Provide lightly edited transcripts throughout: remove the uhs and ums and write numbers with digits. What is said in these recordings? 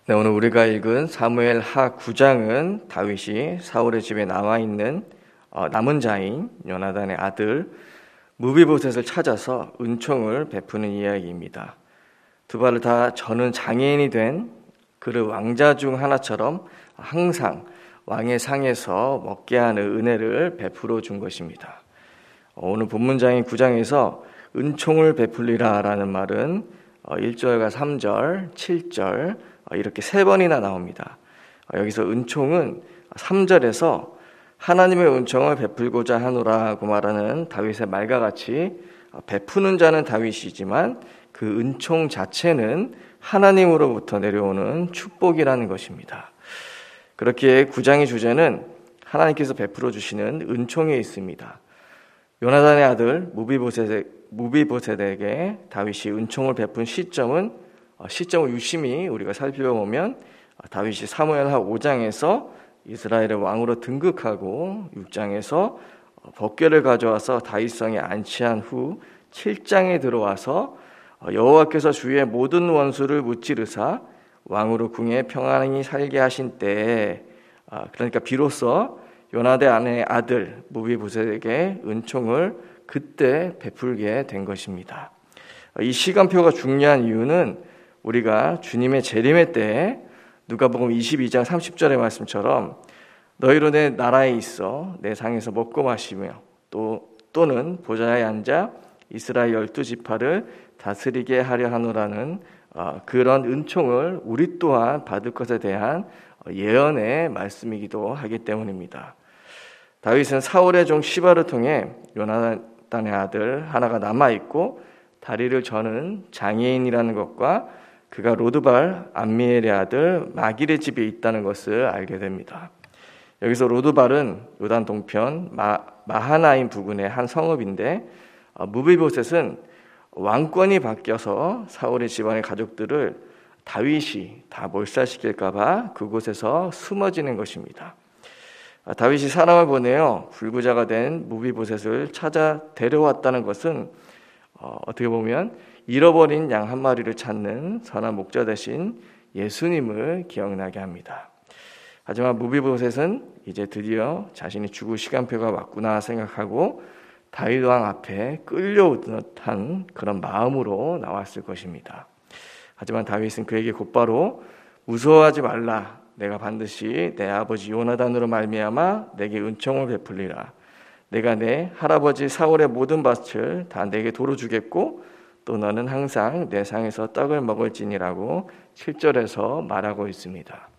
네, 오늘 우리가 읽은 사무엘 하 9장은 다윗이 사울의 집에 나와 있는 남은 자인 요나단의 아들 무비보셋을 찾아서 은총을 베푸는 이야기입니다. 두 발을 다 저는 장애인이 된 그를 왕자 중 하나처럼 항상 왕의 상에서 먹게 하는 은혜를 베풀어 준 것입니다. 오늘 본문장인 9장에서 은총을 베풀리라 라는 말은 1절과 3절, 7절 이렇게 세 번이나 나옵니다. 여기서 은총은 3절에서 하나님의 은총을 베풀고자 하노라고 말하는 다윗의 말과 같이 베푸는 자는 다윗이지만 그 은총 자체는 하나님으로부터 내려오는 축복이라는 것입니다. 그렇게 9장의 주제는 하나님께서 베풀어 주시는 은총에 있습니다. 요나단의 아들 무비보셋에게 다윗이 은총을 베푼 시점을 유심히 우리가 살펴보면 다윗이 사무엘하 5장에서 이스라엘의 왕으로 등극하고 6장에서 법궤를 가져와서 다윗성에 안치한 후 7장에 들어와서 여호와께서 주의 모든 원수를 무찌르사 왕으로 궁에 평안히 살게 하신 때에, 그러니까 비로소 요나단의 아들 무비보셋에게 은총을 그때 베풀게 된 것입니다. 이 시간표가 중요한 이유는 우리가 주님의 재림의 때에 누가복음 22장 30절의 말씀처럼 너희로 내 나라에 있어 내 상에서 먹고 마시며 또는 보좌에 앉아 이스라엘 12지파를 다스리게 하려 하노라는 그런 은총을 우리 또한 받을 것에 대한 예언의 말씀이기도 하기 때문입니다. 다윗은 사울의 종 시바를 통해 요나단의 아들 하나가 남아있고 다리를 저는 장애인이라는 것과 그가 로드발 암미엘의 아들 마길의 집에 있다는 것을 알게 됩니다. 여기서 로드발은 요단 동편 마하나임 부근의 한 성읍인데 무비보셋은 왕권이 바뀌어서 사울의 집안의 가족들을 다윗이 다 몰살시킬까 봐 그곳에서 숨어지는 것입니다. 다윗이 사람을 보내어 불구자가 된 무비보셋을 찾아 데려왔다는 것은 어떻게 보면 잃어버린 양 한 마리를 찾는 선한 목자 대신 예수님을 기억나게 합니다. 하지만 무비보셋은 이제 드디어 자신이 죽을 시간표가 왔구나 생각하고 다윗 왕 앞에 끌려오는 듯한 그런 마음으로 나왔을 것입니다. 하지만 다윗은 그에게 곧바로 무서워하지 말라. 내가 반드시 내 아버지 요나단으로 말미암아 내게 은총을 베풀리라. 내가 내 할아버지 사울의 모든 밭을 다 내게 도로 주겠고 또 너는 항상 내 상에서 떡을 먹을지니라고 7절에서 말하고 있습니다.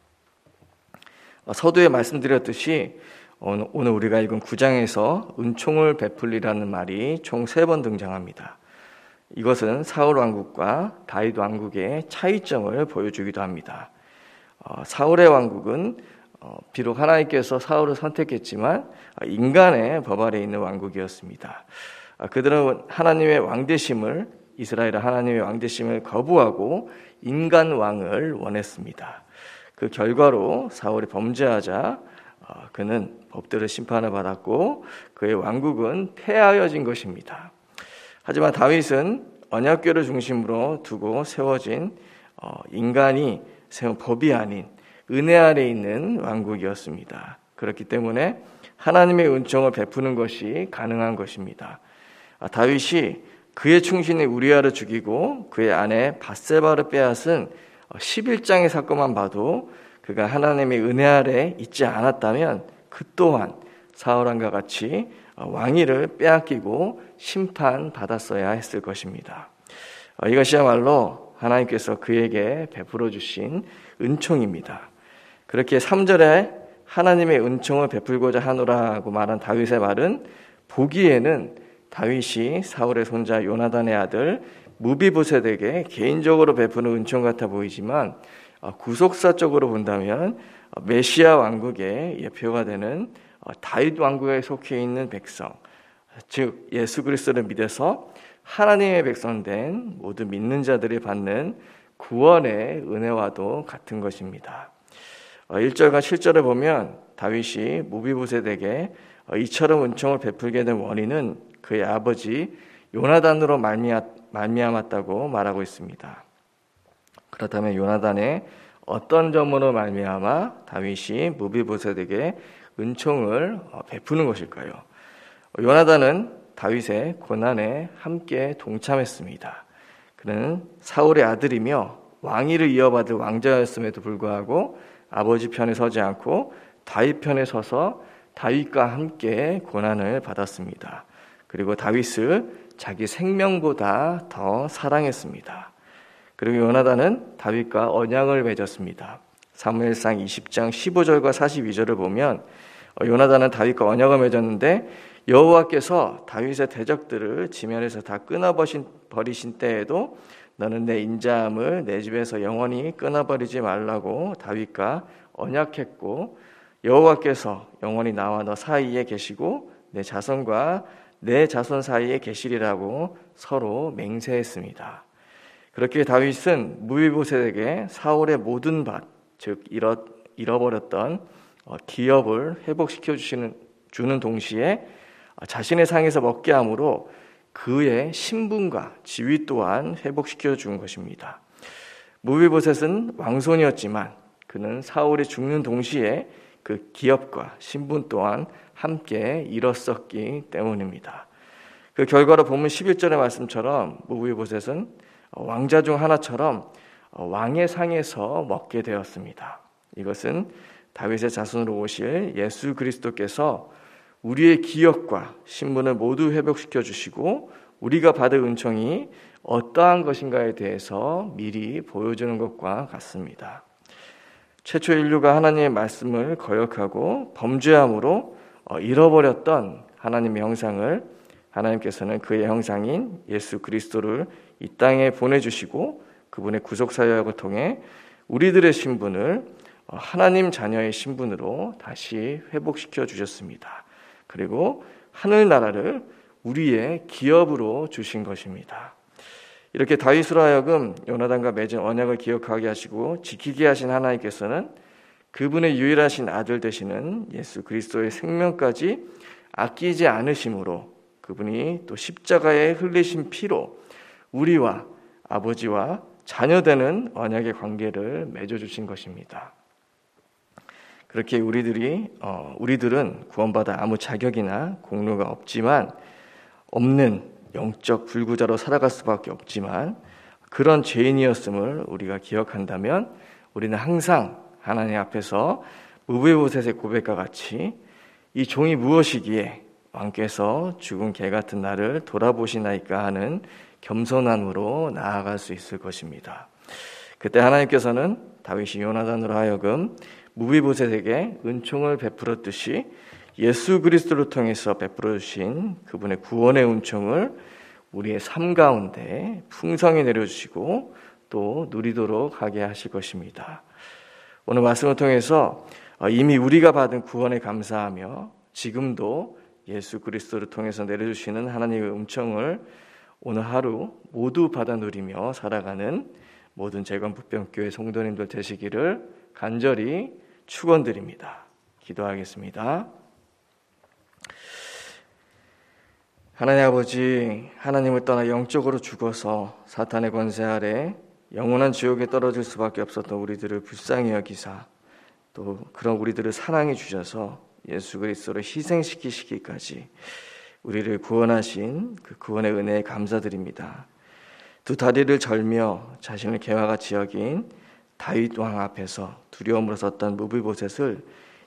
서두에 말씀드렸듯이 오늘 우리가 읽은 9장에서 은총을 베풀리라는 말이 총 3번 등장합니다. 이것은 사울 왕국과 다윗 왕국의 차이점을 보여주기도 합니다. 사울의 왕국은 비록 하나님께서 사울을 선택했지만 인간의 법 아래 있는 왕국이었습니다. 그들은 하나님의 왕되심을 이스라엘은 하나님의 왕되심을 거부하고 인간 왕을 원했습니다. 그 결과로 사울이 범죄하자 그는 법대로 심판을 받았고 그의 왕국은 폐하여진 것입니다. 하지만 다윗은 언약궤를 중심으로 두고 세워진 인간이 세운 법이 아닌 은혜 아래 있는 왕국이었습니다. 그렇기 때문에 하나님의 은총을 베푸는 것이 가능한 것입니다. 다윗이 그의 충신인 우리아를 죽이고 그의 아내 밧세바를 빼앗은 11장의 사건만 봐도 그가 하나님의 은혜 아래 있지 않았다면 그 또한 사울왕과 같이 왕위를 빼앗기고 심판받았어야 했을 것입니다. 이것이야말로 하나님께서 그에게 베풀어 주신 은총입니다. 그렇게 3절에 하나님의 은총을 베풀고자 하노라고 말한 다윗의 말은 보기에는 다윗이 사울의 손자 요나단의 아들 무비보셋에게 개인적으로 베푸는 은총 같아 보이지만 구속사적으로 본다면 메시아 왕국의 예표가 되는 다윗 왕국에 속해 있는 백성, 즉 예수 그리스도를 믿어서 하나님의 백성된 모든 믿는 자들이 받는 구원의 은혜와도 같은 것입니다. 1절과 7절을 보면 다윗이 무비보셋에게 이처럼 은총을 베풀게 된 원인은 그의 아버지 요나단으로 말미암았다고 말하고 있습니다. 그렇다면 요나단의 어떤 점으로 말미암아 다윗이 무비보셋에게 은총을 베푸는 것일까요? 요나단은 다윗의 고난에 함께 동참했습니다. 그는 사울의 아들이며 왕위를 이어받을 왕자였음에도 불구하고 아버지 편에 서지 않고 다윗 편에 서서 다윗과 함께 고난을 받았습니다. 그리고 다윗을 자기 생명보다 더 사랑했습니다. 그리고 요나단은 다윗과 언약을 맺었습니다. 사무엘상 20장 15절과 42절을 보면 요나단은 다윗과 언약을 맺었는데 여호와께서 다윗의 대적들을 지면에서 다 끊어버리신 때에도 너는 내 인자함을 내 집에서 영원히 끊어버리지 말라고 다윗과 언약했고, 여호와께서 영원히 나와 너 사이에 계시고 내 자손과 내 자손 사이에 계시리라고 서로 맹세했습니다. 그렇게 다윗은 무비보셋에게 사울의 모든 밭, 즉 잃어버렸던 기업을 회복시켜 주는 동시에 자신의 상에서 먹게 함으로 그의 신분과 지위 또한 회복시켜 준 것입니다. 무비보셋은 왕손이었지만 그는 사울이 죽는 동시에 그 기업과 신분 또한 함께 잃었었기 때문입니다. 그 결과로 본문 11절의 말씀처럼 무비보셋은 왕자 중 하나처럼 왕의 상에서 먹게 되었습니다. 이것은 다윗의 자손으로 오실 예수 그리스도께서 우리의 기업과 신분을 모두 회복시켜 주시고 우리가 받을 은총이 어떠한 것인가에 대해서 미리 보여주는 것과 같습니다. 최초 인류가 하나님의 말씀을 거역하고 범죄함으로 잃어버렸던 하나님의 형상을 하나님께서는 그의 형상인 예수 그리스도를 이 땅에 보내주시고 그분의 구속사역을 통해 우리들의 신분을 하나님 자녀의 신분으로 다시 회복시켜 주셨습니다. 그리고 하늘나라를 우리의 기업으로 주신 것입니다. 이렇게 다윗으로 하여금 요나단과 맺은 언약을 기억하게 하시고 지키게 하신 하나님께서는 그분의 유일하신 아들 되시는 예수 그리스도의 생명까지 아끼지 않으심으로 그분이 또 십자가에 흘리신 피로 우리와 아버지와 자녀되는 언약의 관계를 맺어주신 것입니다. 그렇게 우리들은 구원받아 아무 자격이나 공로가 없는 영적 불구자로 살아갈 수밖에 없지만 그런 죄인이었음을 우리가 기억한다면 우리는 항상 하나님 앞에서 무비보셋의 고백과 같이 이 종이 무엇이기에 왕께서 죽은 개 같은 나를 돌아보시나이까 하는 겸손함으로 나아갈 수 있을 것입니다. 그때 하나님께서는 다윗이 요나단으로 하여금 무비보셋에게 은총을 베풀었듯이 예수 그리스도를 통해서 베풀어 주신 그분의 구원의 은총을 우리의 삶 가운데 풍성히 내려주시고 또 누리도록 하게 하실 것입니다. 오늘 말씀을 통해서 이미 우리가 받은 구원에 감사하며 지금도 예수 그리스도를 통해서 내려주시는 하나님의 은총을 오늘 하루 모두 받아 누리며 살아가는 모든 재건부평교회 성도님들 되시기를 간절히 축원드립니다. 기도하겠습니다. 하나님 아버지, 하나님을 떠나 영적으로 죽어서 사탄의 권세 아래 영원한 지옥에 떨어질 수밖에 없었던 우리들을 불쌍히 여기사 또 그런 우리들을 사랑해 주셔서 예수 그리스도를 희생시키시기까지 우리를 구원하신 그 구원의 은혜에 감사드립니다. 두 다리를 절며 자신을 개와 같이 여긴 다윗 왕 앞에서 두려움으로 섰던 무비보셋을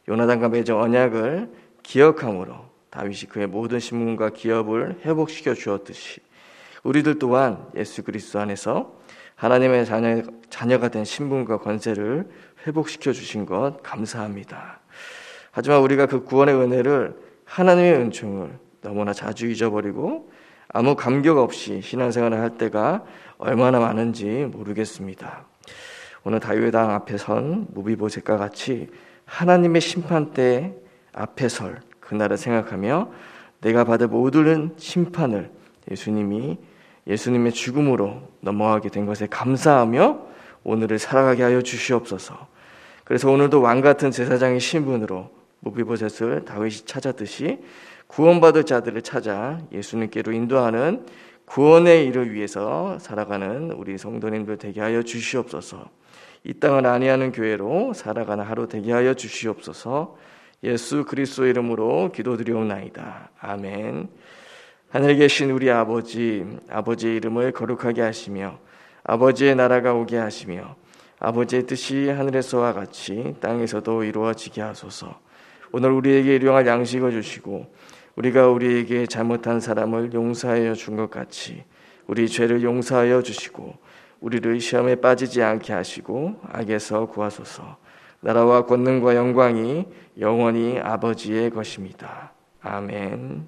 요나단과 맺은 언약을 기억함으로 다윗이 그의 모든 신분과 기업을 회복시켜 주었듯이 우리들 또한 예수 그리스도 안에서 하나님의 자녀가 된 신분과 권세를 회복시켜 주신 것 감사합니다. 하지만 우리가 그 구원의 은혜를 하나님의 은총을 너무나 자주 잊어버리고 아무 감격 없이 신앙생활을 할 때가 얼마나 많은지 모르겠습니다. 오늘 다윗의 당 앞에 선 무비보셋과 같이 하나님의 심판대 앞에 설 그날을 생각하며 내가 받을 모든 심판을 예수님의 죽음으로 넘어가게 된 것에 감사하며 오늘을 살아가게 하여 주시옵소서. 그래서 오늘도 왕같은 제사장의 신분으로 무비보셋을 다윗이 찾았듯이 구원받을 자들을 찾아 예수님께로 인도하는 구원의 일을 위해서 살아가는 우리 성도님들 되게 하여 주시옵소서. 이 땅을 안위하는 교회로 살아가는 하루 되게 하여 주시옵소서. 예수 그리스도의 이름으로 기도드리옵나이다. 아멘. 하늘에 계신 우리 아버지, 아버지의 이름을 거룩하게 하시며 아버지의 나라가 오게 하시며 아버지의 뜻이 하늘에서와 같이 땅에서도 이루어지게 하소서. 오늘 우리에게 일용할 양식을 주시고 우리가 우리에게 잘못한 사람을 용서하여 준 것 같이 우리 죄를 용서하여 주시고 우리를 시험에 빠지지 않게 하시고 악에서 구하소서. 나라와 권능과 영광이 영원히 아버지의 것입니다. 아멘.